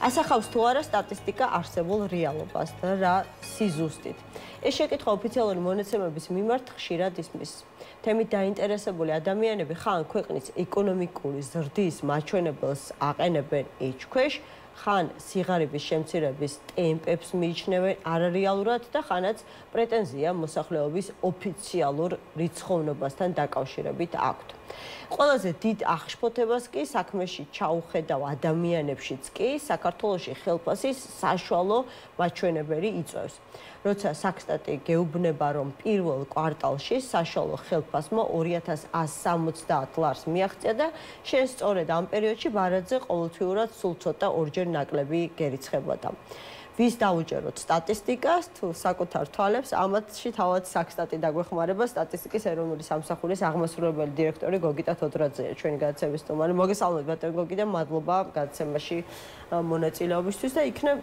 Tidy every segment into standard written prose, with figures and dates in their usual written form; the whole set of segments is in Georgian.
ასახავს თუ არა სტატისტიკა არსებულ რეალობას და რა სიზუსტით. ეს შეკითხვა ოფიციალური მონაცემების მიმართ ხშირად ისმის. თემით დაინტერესებული ადამიანები ხან ქვეყნის ეკონომიკური ზრდის მაჩვენებელს აყენებენ ეჭქვეშ, ხან სიღარიბის შემცირების ტემპებს მიიჩნევენ არარეალურად და ხანაც პრეტენზია მოსახლეობის ოფიციალურ რიცხოვნობასთან დაკავშირებით აქვთ. ყველაზე დიდ აღშფოთებას კი საქმეში ჩაუხედავ ადამიანებშიც კი საქართველოში ხელფასის საშუალო მაჩვენებელი იწვევს. როცა საქსტატი გეუბნება, რომ პირველ კვარტალში საშუალო ხელფასმა 2170 ლარს მიაღწია და შენ სწორედ ამ პერიოდში ბარათზე ყოველთვიურად სულ ცოტა ორჯერ ნაკლები გერიცხებოდა. ვის დაუჯეროთ სტატისტიკას თუ საკუთარ თვალებს, ამათში თავად საქსტატი დაგვეხმარება სტატისტიკის ეროვნული სამსახურის აღმასრულებელი დირექტორი გოგიტა თოდრაძეა, ჩვენი გადაცემის სტუმარი. მოგესალმებით ბატონო გოგიტა, მადლობა გადაცემაში მონაწილეობისთვის და იქნებ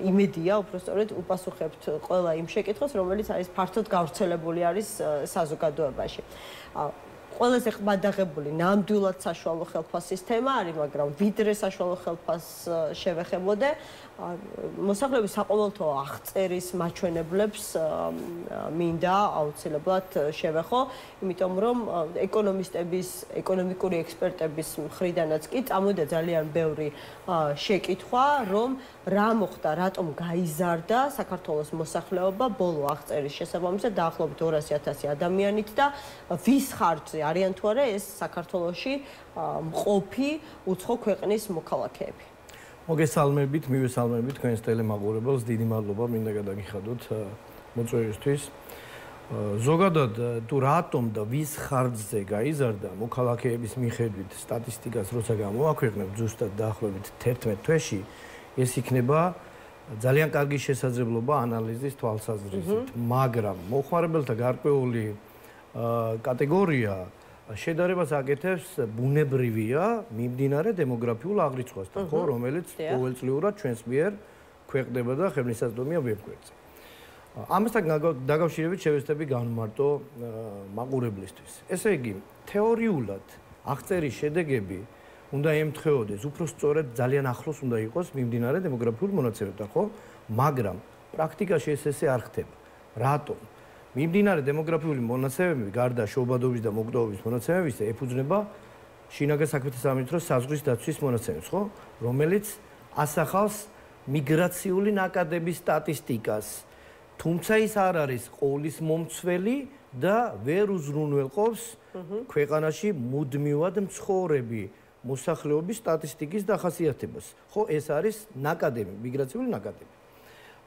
იმედია, უბრალოდ უპასუხებთ ყველა იმ შეკითხვას, რომელიც არის ფართოდ გავრცელებული არის საზოგადოებაში. ყველაზე ყბადაღებული ნამდვილად საშუალო ხელფასის თემა არის, მაგრამ ვიდრე საშუალო ხელფასს შევეხებოდე, მოსახლეობის საყოველთაო აღწერის მაჩვენებლებს მინდა აუცილებლად შევეხო, იმიტომ რომ ეკონომისტების, ეკონომიკური ექსპერტების მხრიდანაც კი წამოვიდა ძალიან ბევრი შეკითხვა, რომ რა მოხდა, რატომ გაიზარდა საქართველოს მოსახლეობა ბოლო აღწერის შესაბამისად დაახლოებით 200,000 ადამიანით და ვის ხარჯზე არიან თუ არა ეს საქართველოში მყოფი უცხო ქვეყნის მოქალაქეები. მოგესალმებით, მივესალმებით თქვენს ტელემაყურებელს, დიდი მადლობა მინდა გადაგიხადოთ მოწვევისთვის. ზოგადად თუ რატომ და ვის ხარჯზე გაიზარდა მოქალაქეების მიხედვით სტატისტიკას როცა გამოვაქვეყნებ ზუსტად დაახლოებით 11 თვეში, ეს იქნება ძალიან კარგი შესაძლებლობა ანალიზის თვალსაზრისით, მაგრამ მოხმარებელთა გარკვეული კატეგორია შედარებას აკეთებს ბუნებრივია მიმდინარე დემოგრაფიულ აღრიცხვასთან, ხო, რომელიც ყოველწლიურად ჩვენს მიერ ქვეყნდება და ხელმისაწვდომია ვებგვერდზე. ამასთან დაკავშირებით შევეცდები განვმარტო მაყურებლისთვის. ესე იგი, თეორიულად აღწერის შედეგები უნდა ემთხვეოდეს, უფრო სწორედ ძალიან ახლოს უნდა იყოს მიმდინარე დემოგრაფიულ მონაცემებთან, ხო? მაგრამ პრაქტიკაში ესე არ ხდება. რატომ? მიმდინარე დემოგრაფიული მონაცემები გარდა შობადობის და მოგდაობის მონაცემებისა ეფუძნება შინაგან საქმეთა სამინისტროს საზღვრის დაცვის მონაცემებს, ხო? რომელიც ასახავს მიგრაციული ნაკადების სტატისტიკას. თუმცა ის არ არის ყოვლის მომცველი და ვერ უზრუნველყოფს ქვეყანაში მუდმივად მცხოვრები მოსახლეობის სტატისტიკის დახასიათებას. ხო, ეს არის ნაკადები, მიგრაციული ნაკადები.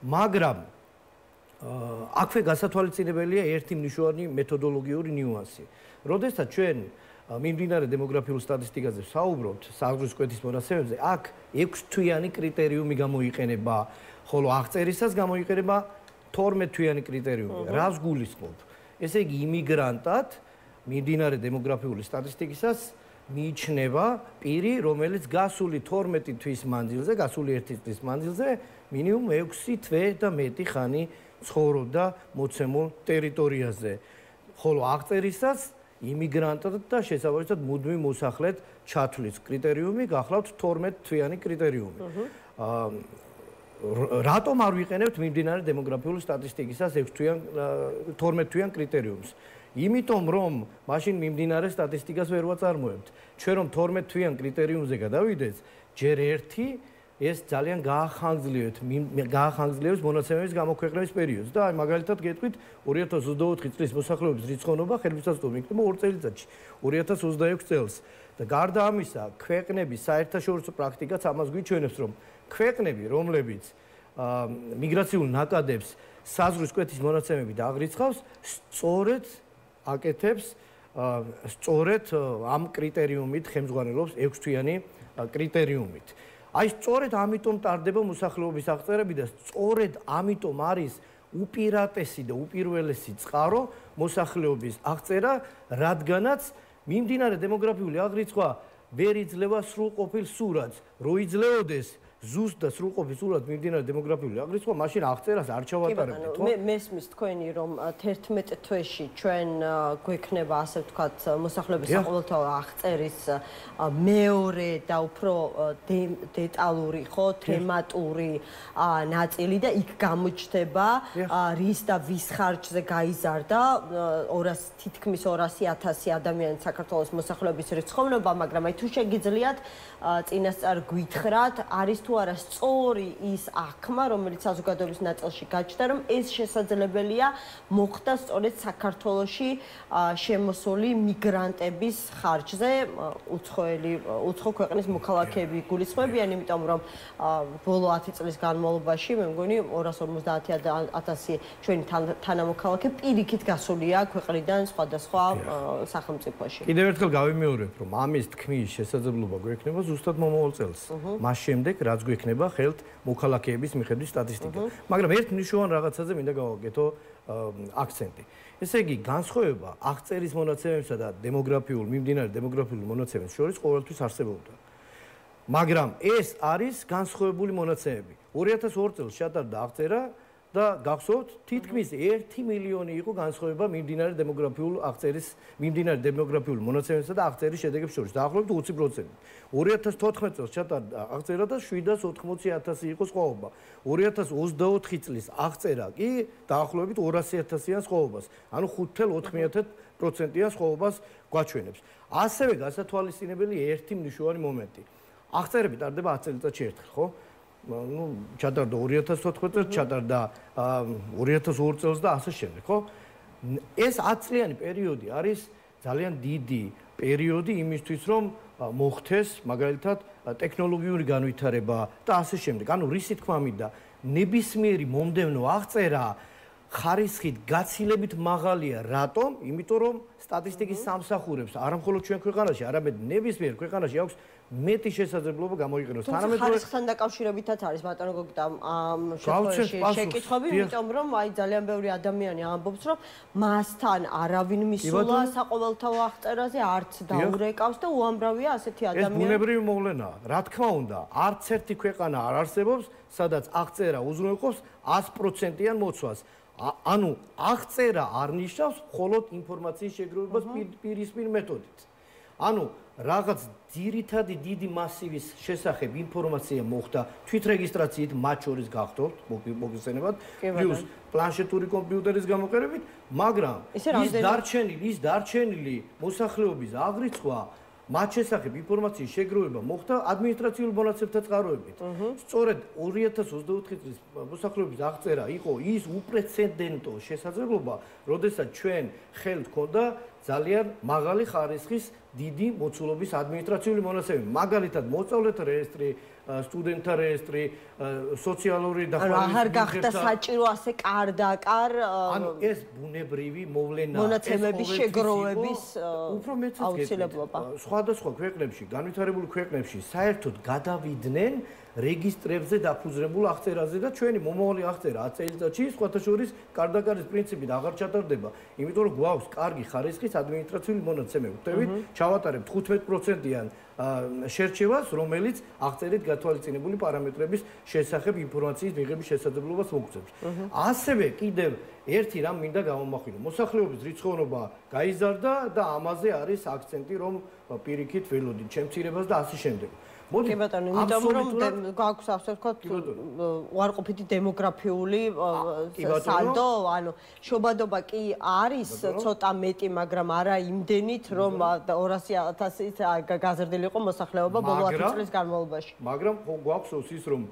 მაგრამ აქვე გასათვალისწინებელია ერთი მნიშვნელოვანი მეთოდოლოგიური ნიუანსი. როდესაც ჩვენ მიმდინარე დემოგრაფიულ სტატისტიკაზე ვსაუბრობთ, საზღვრის კვეთის მონაცემებზე, აქ 6 თვიანი კრიტერიუმი გამოიყენება, ხოლო აღწერისას გამოიყენება 12 თვიანი კრიტერიუმი. რას გულისხმობ? ესე იგი, იმიგრანტად მიმდინარე დემოგრაფიული სტატისტიკისას მიიჩნევა პირი, რომელიც გასული 12 თვის მანძილზე, გასული 1 წლის მანძილზე მინიმუმ 6 თვე და მეტი ხანი ცხოვრობდა მოცემულ ტერიტორიაზე. ხოლო აღწერისას იმიგრანტად და შესაბამისად მუდმივ მოსახლედ ჩათვლის კრიტერიუმი გახლავთ 12 თვიანი კრიტერიუმი. რატომ არ ვიყენებთ მიმდინარე დემოგრაფიული სტატისტიკისას 12 თვიან კრიტერიუმს? იმიტომ რომ მაშინ მიმდინარე სტატისტიკას ვერ ვაწარმოებთ. ჩვენ რომ 12 თვიან კრიტერიუმზე გადავიდეთ, ჯერ ერთი ეს ძალიან გაახანგძლივებს მონაცემების გამოქვეყნების პერიოდს და აი მაგალითად გეტყვით 2024 წლის მოსახლეობის რიცხოვნობა ხელმისაწვდომი იქნება 2 წელიწადში 2026 წელს და გარდა ამისა ქვეყნების საერთაშორისო პრაქტიკაც ამას გვიჩვენებს რომ ქვეყნები რომლებიც მიგრაციულ ნაკადებს საზღვრის კვეთის მონაცემებით აღრიცხავს სწორედ აკეთებს სწორედ ამ კრიტერიუმით ხელმძღვანელობს 6 თვიანი კრიტერიუმით. აი სწორედ ამიტომ ტარდება მოსახლეობის აღწერები და სწორედ ამიტომ არის უპირატესი და უპირველესი წყარო მოსახლეობის აღწერა, რადგანაც მიმდინარე დემოგრაფიული აღრიცხვა ვერ იძლევა სრულყოფილ სურათს, რო იძლეოდეს ზუსტ და სრულყოფილად მიმდინარე დემოგრაფიული აღრიცხვა, მაშინ აღწერას არ ჩავატარებთ, ხო? მე მესმის თქვენი რომ 11 თვეში ჩვენ გვექნება ასე ვთქვათ მოსახლეობის საყოველთაო აღწერის მეორე და უფრო დეტალური, ხო, თემატური ნაწილი და იქ გამოჩნდება რის და ვის ხარჯზე გაიზარდა თითქმის 200,000 ადამიანის საქართველოს მოსახლეობის რიცხოვნობა, მაგრამ აი თუ შეგიძლიათ წინასწარ გვითხრათ, არის თუ არა სწორი ის აღქმა, რომელიც საზოგადოების ნაწილში გაჩნდა, რომ ეს შესაძლებელია მოხდა სწორედ საქართველოში შემოსული მიგრანტების ხარჯზე, უცხო ქვეყნის მოქალაქეები გულისხმებიან, იმიტომ რომ ბოლო 10 წლის განმავლობაში მე მგონი 250,000 ჩვენი თანამოქალაქე პირიქით გასულია ქვეყნიდან სხვადასხვა სახელმწიფოში. კიდევ ერთხელ გავიმეორებ, რომ ამის თქმის შესაძლებლობა გვექნება ზუსტად მომავალ წელს. მას შემდეგ რაც გვექნება ხელთ მოქალაქეების მიხედვით სტატისტიკა. მაგრამ ერთ მნიშვნელოვან რაღაცაზე მინდა გავაკეთო აქცენტი. ესე იგი, განსხვავება აღწერის მონაცემებსა და მიმდინარე დემოგრაფიული მონაცემების შორის ყოველთვის არსებობდა. მაგრამ ეს არის განსხვავებული მონაცემები. 2002 წელს ჩატარდა აღწერა და გახსოვთ, თითქმის 1 მილიონი იყო განსხვავება მიმდინარე დემოგრაფიული მონაცემებსა და აღწერის შედეგებს შორის, დაახლოებით 20%. 2014 წელს ჩატარდა აღწერა და 780,000 იყო სხვაობა. 2024 წლის აღწერა კი დაახლოებით 200,000-იან სხვაობას, ანუ 5.4%-იან სხვაობას გვაჩვენებს. ასევე გასათვალისწინებელი ერთი მნიშვნელოვანი მომენტი. აღწერები ტარდება 10 წელიწადში ერთხელ, ხო? ჩატარდა 2014 წელს, ჩატარდა 2002 წელს და ასე შემდეგ, ხო? ეს 10 წლიანი პერიოდი არის ძალიან დიდი პერიოდი იმისთვის, რომ მოხდეს მაგალითად ტექნოლოგიური განვითარება და ასე შემდეგ. ანუ რისი თქმა მინდა, ნებისმიერი მომდევნო აღწერა ხარისხით გაცილებით მაღალია, რატომ? იმიტომ რომ სტატისტიკის სამსახურებს არა მხოლოდ ჩვენ ქვეყანაში, არამედ ნებისმიერ ქვეყანაში აქვს მეტი შესაძლებლობა გამოიყენოს. თანამედროვე ხარისხთან დაკავშირებითაც არის ბატონო გოგიტა ამ შემთხვევაში შეკითხვები, იმიტომ რომ აი ძალიან ბევრი ადამიანი ამბობს, რომ მასთან არავინ მისულა საყოველთაო აღწერაზე, არც დაურეკავს და უამრავია ასეთი ადამიანი. ეს ბუნებრივი მოვლენაა. რა თქმა უნდა, არც ერთი ქვეყანა არ არსებობს, სადაც აღწერა უზრუნველყოფს 100%-იან მოცვას. ანუ აღწერა არ ნიშნავს მხოლოდ ინფორმაციის შეგროვებას პირისპირ მეთოდით. ანუ რაღაც ძირითადი დიდი მასივის შესახებ ინფორმაცია მოხდა თვითრეგისტრაციით, მათ შორის გახდოთ მოგხსენებათ, პლუს პლანშეტური კომპიუტერის გამოყენებით, მაგრამ ის დარჩენილი მოსახლეობის აღრიცხვა მათ შესახებ ინფორმაციის შეგროვება მოხდა ადმინისტრაციულ მონაცემთა წყაროებით. სწორედ 2024 წლის მოსახლეობის აღწერა იყო ის უპრეცედენტო შესაძლებლობა, როდესაც ჩვენ ხელთ ჰქონდა ძალიან მაღალი ხარისხის დიდი მოცულობის ადმინისტრაციული მონაცემები. მაგალითად, მოსწავლეთა რეესტრი, სტუდენტთა რეესტრი, სოციალური დახმარების აღარ გახდა საჭირო ასე კარდაკარ ანუ ეს ბუნებრივი მოვლენაა. მონაცემების შეგროვების უფრო მეცაც აუცილებლობა. სხვადასხვა ქვეყნებში, განვითარებულ ქვეყნებში საერთოდ გადავიდნენ რეგისტრებზე დაფუძნებულ აღწერაზე და ჩვენი მომავალი აღწერა 10 წელიწადში სხვათა შორის კარდაკარის პრინციპით აღარ ჩატარდება, იმიტომ რომ გვაქვს კარგი ხარისხის ადმინისტრაციული მონაცემები. ხვდებით, ჩავატარებთ 15%-იან შერჩევას, რომელიც აღწერით გათვალისწინებული პარამეტრების შესახებ ინფორმაციის მიღების შესაძლებლობას მოგცემს. ასევე კიდევ ერთი რამ მინდა გამომახვილო. მოსახლეობის რიცხოვნობა გაიზარდა და ამაზე არის აქცენტი, რომ პირიქით ველოდით შემცირებას და ასე შემდეგ. კი ბატონო, იმიტომ რომ გვაქვს ასე ვთქვათ უარყოფითი დემოგრაფიული სალდო, ანუ შობადობა კი არის ცოტა მეტი, მაგრამ არა იმდენით, რომ 200,000-ით გაზრდილი იყო მოსახლეობა ბოლო 10 წლის განმავლობაში. მაგრამ გვაქვს ის, რომ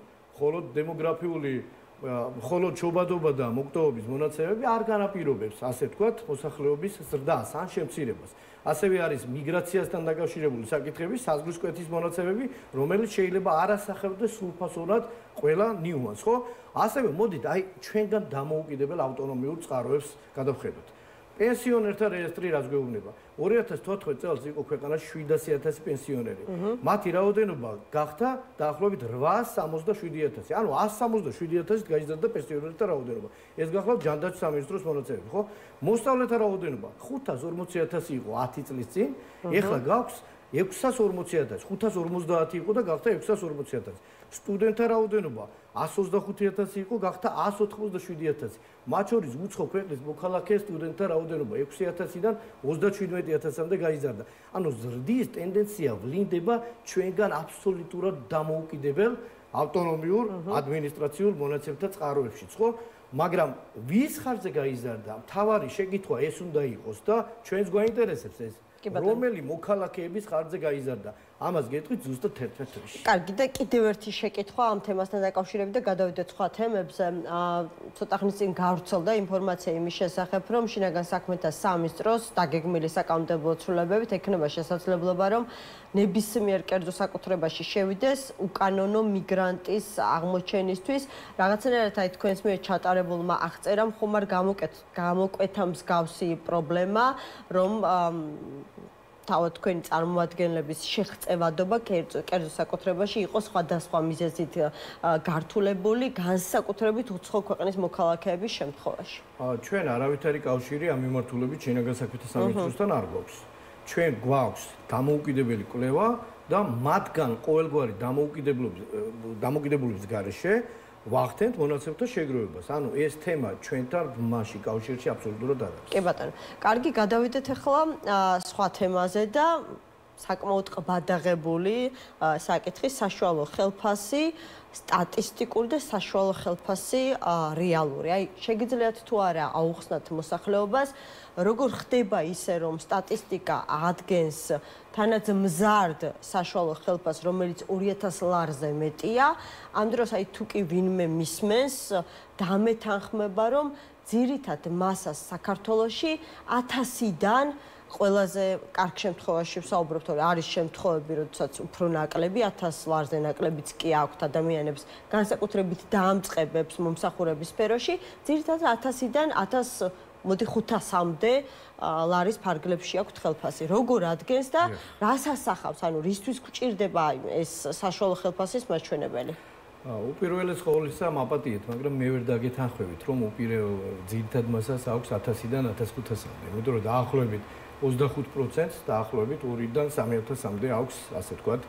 მხოლოდ შობადობა და მოკვდავობის მონაცემები არ განაპირობებს, ასე ვთქვათ, მოსახლეობის ზრდას ან შემცირებას. ასევე არის მიგრაციასთან დაკავშირებული საკითხები, საზღვრის კვეთის მონაცემები, რომელიც შეიძლება არ ასახებდეს სრულფასოვნად ყველა ნიუანსს, ხო? ასევე მოდით, აი ჩვენგან დამოუკიდებელ ავტონომიურ წყაროებს გადავხედოთ. პენსიონერთა რეესტრი რაც გვეუბნება. 2014 წელს იყო ქვეყანაში 700,000 პენსიონერი. მათი რაოდენობა გახდა დაახლოებით 867,000. ანუ 167,000-ით გაიზარდა პენსიონერთა რაოდენობა. ეს გახლავთ ჯანდაცვის სამინისტროს მონაცემები, ხო? მოსწავლეთა რაოდენობა 540,000 იყო 10 წლის წინ, ეხლა გაქვს 640.000, 550 იყო და გახდა 640.000. სტუდენტთა რაოდენობა 125.000 იყო, გახდა 187.000. მათ შორის უცხო ქვეყნის მოქალაქე სტუდენტთა რაოდენობა 6.000-დან 37.000-მდე გაიზარდა. ანუ ზრდის ტენდენცია ვლინდება ჩვენგან აბსოლუტურად დამოუკიდებელ ავტონომიურ ადმინისტრაციულ მონაცემთა წყაროებშიც, ხო? მაგრამ ვის ხარჯზე გაიზარდა? მთავარი შეკითხვა ეს უნდა იყოს და ჩვენს გვაინტერესებს ეს. რომელი მოქალაქეების ხარჯზე გაიზარდა? ამას გეტყვით ზუსტად 11 თვეში. კარგი და კიდევ ერთი შეკითხვა ამ თემასთან დაკავშირებით და გადავიდეთ სხვა თემებზე. ცოტა ხნის წინ გავრცელდა ინფორმაცია იმის შესახებ, რომ შინაგან საქმეთა სამინისტროს დაგეგმილი საკანონმდებლო ცვლილებებით ექნება შესაძლებლობა, რომ ნებისმიერ კერძო საკუთრებაში შევიდეს უკანონო მიგრანტის აღმოჩენისთვის. რაღაცნაირად აი თქვენს მიერ ჩატარებულმა აღწერამ ხომ არ გამოკვეთა მსგავსი პრობლემა, რომ თავად თქვენი წარმომადგენლების შეღწევადობა კერძო საკუთრებაში იყო სხვადასხვა მიზეზით გართულებული, განსაკუთრებით უცხო ქვეყნის მოქალაქეების შემთხვევაში. ჩვენ არავითარი კავშირი ამ მიმართულებით შინაგან საქმეთა სამინისტროსთან არ გვაქვს. ჩვენ გვაქვს დამოუკიდებელი კვლევა და მათგან ყოველგვარი დამოუკიდებლობის გარეშე ვახდენთ მონაცემთა შეგროვებას. ანუ ეს თემა ჩვენთან მასში კავშირში აბსოლუტურად არ არის. კი ბატონო. კარგი, გადავიდეთ ახლა სხვა თემაზე და საკმაოდ ყბადაღებული საკითხი საშუალო ხელფასი, სტატისტიკური და საშუალო ხელფასი რეალური. აი, შეგიძლიათ თუ არა აუხსნათ მოსახლეობას, როგორ ხდება ისე, რომ სტატისტიკა ადგენს თანაც მზარდ საშუალო ხელფასს, რომელიც 2000 ლარზე მეტია, ამ დროს აი თუ კი ვინმე მისმენს, დამეთანხმება, რომ ძირითად მასას საქართველოში 1000-დან ყველაზე კარგ შემთხვევაში ვსაუბრობთ, რომ არის შემთხვევები, როდესაც უფრო ნაკლები 1000 ლარზე ნაკლებიც კი აქვთ ადამიანებს, განსაკუთრებით დაამწყებებს მომსახურების სფეროში, ძირითადად 1000-დან 1500-მდე ლარის ფარგლებში აქვთ ხელფასი. როგორ ადგენს და რას ასახავს, ანუ რისთვის გვჭირდება ეს საშუალო ხელფასის მაჩვენებელი? უპირველეს ყოვლისა მაპატიეთ, მაგრამ მე ვერ დაგეთანხმებით, რომ უპირველეს ძირითად მასას აქვს 1000-დან 1500-მდე. იმიტომ რომ დაახლოებით 25%-ს დაახლოებით 2-დან 3000-მდე აქვს, ასე ვთქვათ,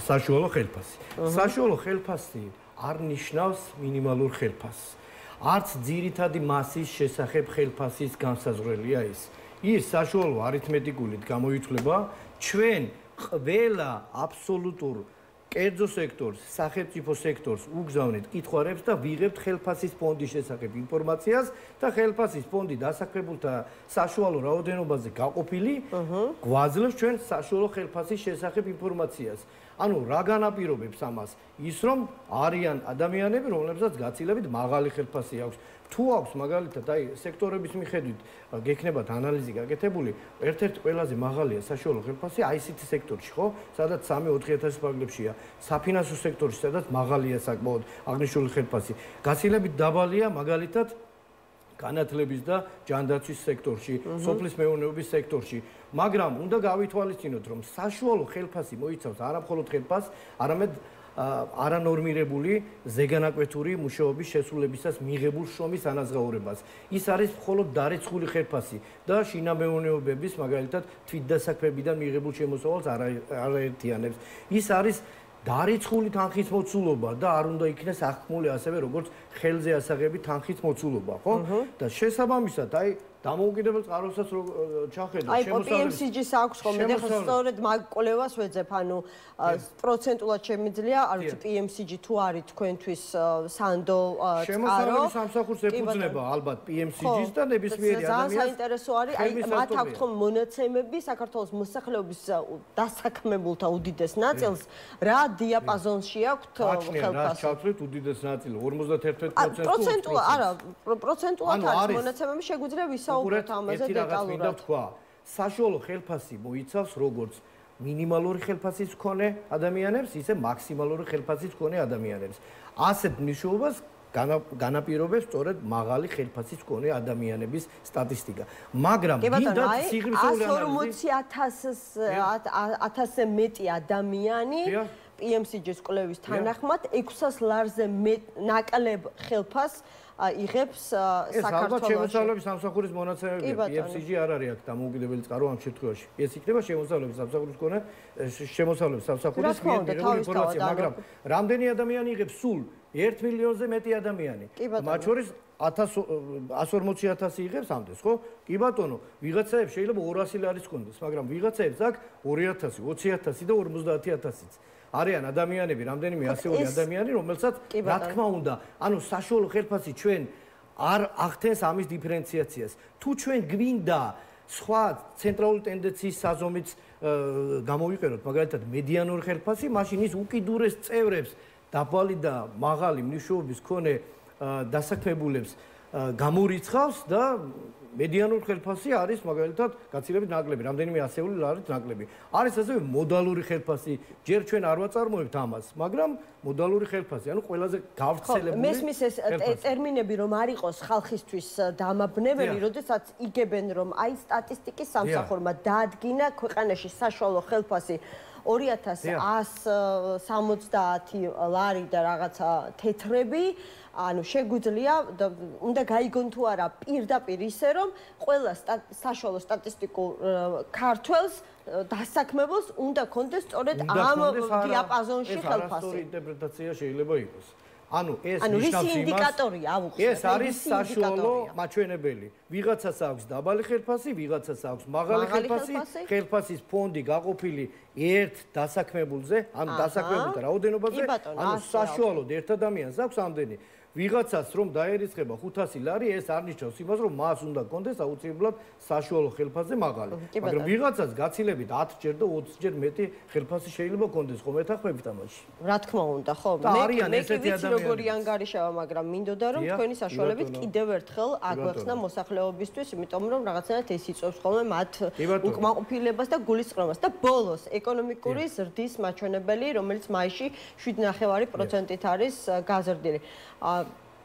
საშუალო ხელფასი. საშუალო ხელფასი არ ნიშნავს მინიმალურ ხელფასს. არც ძირითადი მასის შესახებ ხელფასის განსაზღვრელია ის. ის საშუალო არითმეტიკულით გამოითვლება ჩვენ ყველა აბსოლუტურ კერძო სექტორს, სახელმწიფო სექტორს უგზავნით კითხვარებს და ვიღებთ ხელფასის ფონდის შესახებ ინფორმაციას და ხელფასის ფონდი დასაქმებულთა საშუალო რაოდენობაზე გაყოფილი გვაძლევს ჩვენ საშუალო ხელფასის შესახებ ინფორმაციას. ანუ რა განაპირობებს ამას? ის რომ არიან ადამიანები, რომლებსაც გაცილებით მაღალი ხელფასი აქვს. თუ აქვს მაგალითად აი სექტორების მიხედვით გექნებათ ანალიზი გაკეთებული, ერთ-ერთი ყველაზე მაღალია საშუალო ხელფასი ICT სექტორში, ხო? სადაც 3-4000 ფარგლებშია. საფინანსო სექტორში, სადაც მაღალია საკმაოდ აღნიშნული ხელფასი. გაცილებით დაბალია მაგალითად განათლების და ჯანდაცვის სექტორში, სოფლის მეურნეობის სექტორში. მაგრამ უნდა გავითვალისწინოთ, რომ საშუალო ხელფასი მოიცავს არა მხოლოდ ხელფასს, არამედ არანორმირებული ზეგანაკვეთური მუშაობის შესრულებისას მიღებულ შრომის ანაზღაურებას. ის არის მხოლოდ დარიცხული ხელფასი და შინამეურნეობების მაგალითად თვითდასაქმებიდან მიღებულ შემოსავალს არაერთიანებს. ის არის დარიცხული თანხის მოცულობა და არ უნდა იქნეს აღქმული ასევე როგორც ხელზე ასაღები თანხის მოცულობა, ხო? და შესაბამისად, აი დამოუკიდებელ წყაროსაც ჩახედოთ შემოსავლების PMCG-ს აქვს ხოლმე და სწორედ მაგ კვლევას ვეძებ, ანუ პროცენტულად შემიძლია, არ ვიცი PMCG თუ არის თქვენთვის სანდო წყარო. შემოსავლების სამსახურს ეფუძნება ალბათ PMCG-ს და ნებისმიერი ადამიანს. ძალიან საინტერესო არის, აი მათ აქვთ ხომ მონაცემები საქართველოს მოსახლეობის დასაქმებულთა უდიდეს ნაწილს, რა დიაპაზონში აქვთ ხელფასი? რა ჩავთვლით უდიდეს ნაწილი 51%-ს. პროცენტულად, არა, პროცენტულად არის მონაცემები, შეგვიძლია ვისაუბროთ ამაზე დეტალურად. საშუალო ხელფასი მოიცავს როგორც მინიმალური ხელფასის მქონე ადამიანებს, ისე მაქსიმალური ხელფასის მქონე ადამიანებს. ასეთ მნიშვნელობას განაპირობებს სწორედ მაღალი ხელფასის მქონე ადამიანების სტატისტიკა. მაგრამ გინდათ სიღრმისეული ანალიზი 140,000-ზე მეტი ადამიანი PMCG-ის კვლევის თანახმად 600 ლარზე ნაკლებ ხელფას იღებს საქართველოში. ეს ალბათ შემოსავლების სამსახურის მონაცემებია. PMCG არ არის აქ დამოუკიდებელი წყარო ამ შემთხვევაში. ეს იქნება შემოსავლების სამსახურის მქონე შემოსავლების სამსახურის მიღებული ინფორმაცია, მაგრამ რამდენი ადამიანი იღებს სულ 1 მილიონზე მეტი ადამიანი. მათ შორის 140,000 იღებს ამდენს, ხო? კი ბატონო, ვიღაცაებს შეიძლება 200 ლარის ჰქონდეს, მაგრამ ვიღაცაებს აქ 2,000, 20,000 და 50,000-იც. არიან ადამიანები, რამდენიმე ასეული ადამიანი, რომელსაც რა თქმა უნდა, ანუ საშუალო ხელფასი ჩვენ არ ახდენს ამის დიფერენციაციას. თუ ჩვენ გვინდა სხვა ცენტრალური ტენდენციის საზომიც გამოვიყენოთ, მაგალითად მედიანური ხელფასი, მაშინ ის უკიდურეს წევრებს დაბალი და მაღალი მნიშვნელობის მქონე დასაქმებულებს გამორიცხავს და მედიანური ხელფასი არის მაგალითად გაცილებით ნაკლები, რამდენიმე ასეული ლარით ნაკლები. არის ასევე მოდალური ხელფასი, ჯერ ჩვენ არ ვაწარმოებთ ამას, მაგრამ მოდალური ხელფასი, ანუ ყველაზე გავრცელებული. მესმის ეს ტერმინები რომ არ იყოს ხალხისთვის დამაბნეველი, როდესაც იგებენ რომ აი სტატისტიკის სამსახურმა დაადგინა ქვეყანაში საშუალო ხელფასი 2170 ლარი და რაღაცა თეთრები, ანუ შეგვიძლია უნდა გაიგონ თუ არა პირდაპირ ისე რომ ყველა საშუალო სტატისტიკურ ქართველს დასაქმებელს უნდა კონდეს სწორედ ამ დიაპაზონში ხელფასი. არასწორი ინტერპრეტაცია შეიძლება იყოს. ანუ ეს ნიშნავს იმას, ეს არის საშუალო მაჩვენებელი. ვიღაცას აქვს დაბალი ხელფასი, ვიღაცას აქვს მაღალი ხელფასი, ხელფასის ფონდი გაყოფილი ერთ დასაქმებულზე, ანუ დასაქმებულთა რაოდენობაზე, ანუ საშუალოდ ერთ ადამიანს აქვს ამდენი. ვიღაცას რომ დაერიცხება 500 ლარი, ეს არ ნიშნავს იმას, რომ მას უნდა კონდეს აუცილებლად საშუალო ხელფასზე მაღალი. მაგრამ ვიღაცას გაცილებით 10-ჯერ და 20-ჯერ მეტი ხელფასი შეიძლება კონდეს, ხომ ეთანხმებით ამაში? რა თქმა უნდა, ხო. მე ვიცი როგორი ანგარიშაა, მაგრამ მინდოდა რომ თქვენი საშუალებით კიდევ ერთხელ აგვეხსნა მოსახლეობისთვის, იმიტომ რომ რაღაცნაირად ეს იწვევს ხოლმე მათ უკმაყოფილებას და გულისწყრობას და ბოლოს ეკონომიკური ზრდის მაჩვენებელი, რომელიც მაისში 7.9%-ით არის გაზრდილი.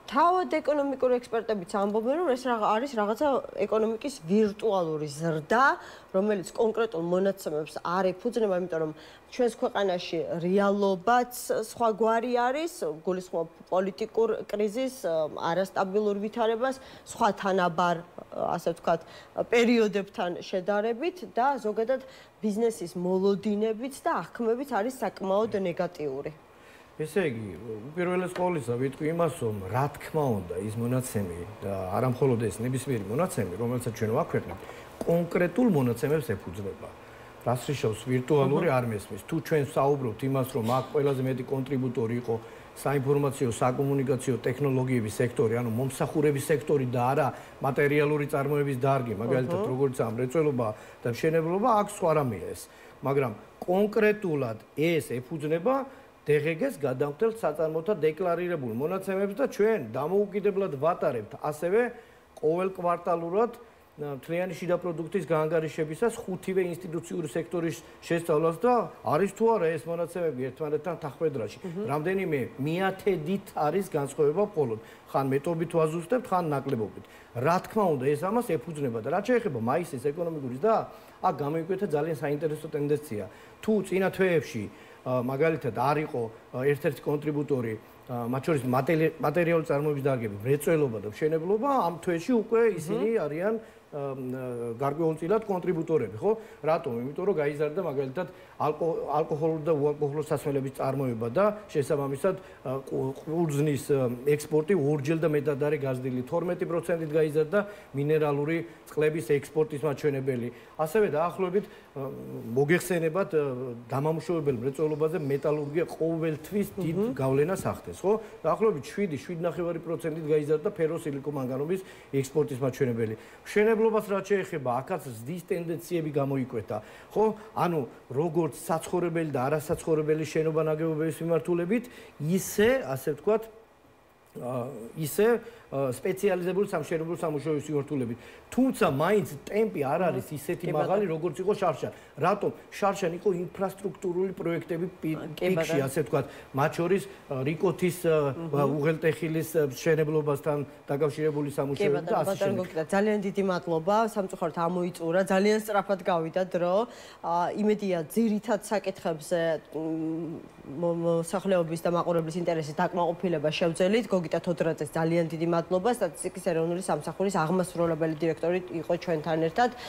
თავად ეკონომიკური ექსპერტებიც ამბობენ, რომ ეს არის რაღაცა ეკონომიკის ვირტუალური ზრდა, რომელიც კონკრეტულ მონაცემებს არ ეფუძნება, იმიტომ რომ ჩვენს ქვეყანაში რეალობაც სხვაგვარი არის, გულისხმობ პოლიტიკურ კრიზისს, არასტაბილურ ვითარებას, სხვა თანაბარ, ასე ვთქვათ, პერიოდებთან შედარებით და ზოგადად ბიზნესის მოლოდინებიც და აღქმებიც არის საკმაოდ ნეგატიური. ესე იგი, უპირველეს ყოვლისა ვიტყვი იმას, რომ რა თქმა უნდა ის მონაცემი და არა მხოლოდ ეს ნებისმიერი მონაცემი, რომელსაც ჩვენ ვაქვეყნებთ, კონკრეტულ მონაცემებს ეფუძნება. რას რიშავს ვირტუალური არ მესმის. თუ ჩვენ საუბრობთ იმას, რომ აქ ყველაზე მეტი კონტრიბუტორი იყო საინფორმაციო, საკომუნიკაციო ტექნოლოგიების სექტორი, ანუ მომსახურების სექტორი და არა მატერიალური წარმოების დარგი, მაგალითად როგორც ამრეწველობა და მშენებლობა, აქ სხვა რამეა ეს. მაგრამ კონკრეტულად ეს ეფუძნება DGG-ს გადამხდელ საწარმოთა დეკლარირებულ მონაცემებს და ჩვენ დამოუკიდებლად ვატარებთ ასევე ყოველ კვარტალურად მთლიანი შიდა პროდუქტის გაანგარიშებისას 5-ვე ინსტიტუციური სექტორის შესწავლას და არის თუ არა ეს მონაცემები ერთმანეთთან თანხმედრაში. რამდენიმე მიათედით არის განსხვავება მხოლოდ. ხან მეტობით ვაზუსტებთ, ხან ნაკლებობით. რა თქმა უნდა, ეს ამას ეფუძნება და რაც შეეხება მაისის ეკონომიკურის და აქ გამოიკვეთა ძალიან საინტერესო ტენდენცია. თუ წინა თვეებში მაგალითად არ იყო ერთ-ერთი კონტრიბუტორი, მათ შორის მატერიალური წარმოების დარგები, მრეწველობა და მშენებლობა, ამ თვეში უკვე ისინი არიან გარკვეულწილად კონტრიბუტორები, ხო? რატომ? იმიტომ რომ გაიზარდა მაგალითად ალკოჰოლური და უალკოჰოლური სასმელების წარმოება და შესაბამისად ყურძნის ექსპორტი ორჯერ და მეტად არის გაზრდილი, 12%-ით გაიზარდა მინერალური წყლების ექსპორტის მაჩვენებელი. ასევე დაახლოებით მოგეხსენებათ დამამუშავებელ მრეწველობაზე მეტალურგია ყოველთვის დიდ გავლენას ახდენს, ხო? დაახლოებით 7.9%-ით გაიზარდა ფეროსილიკომანგანობის ექსპორტის მაჩვენებელი. მშენებლობას რაც შეეხება, აქაც ზრდის ტენდენციები გამოიკვეთა, ხო? ანუ როგორც საცხოვრებელი და არასაცხოვრებელი შენობა-ნაგებობების მიმართულებით, ისე, ასე ვთქვათ, ისე სპეციალიზებული სამშენებლო სამუშაოების მიმართულებით. თუმცა მაინც ტემპი არ არის ისეთი მაღალი, როგორც იყო შარშან. რატომ? შარშან იყო ინფრასტრუქტურული პროექტები პიკში, ასე ვთქვათ, მათ შორის რიკოთის უღელტეხილის მშენებლობასთან დაკავშირებული სამუშაოები და ასე შემდეგ. ძალიან დიდი მადლობა, სამწუხაროდ ამოიწურა, ძალიან სწრაფად გავიდა დრო. იმედია ძირითად საკითხებზე მოსახლეობის და მაყურებლის ინტერესის დაკმაყოფილება შევძელით. გოგიტა თოდრაძეს ძალიან დიდი მადლობა, სტატისტიკის ეროვნული სამსახურის აღმასრულებელი დირექტორი იყო ჩვენთან ერთად.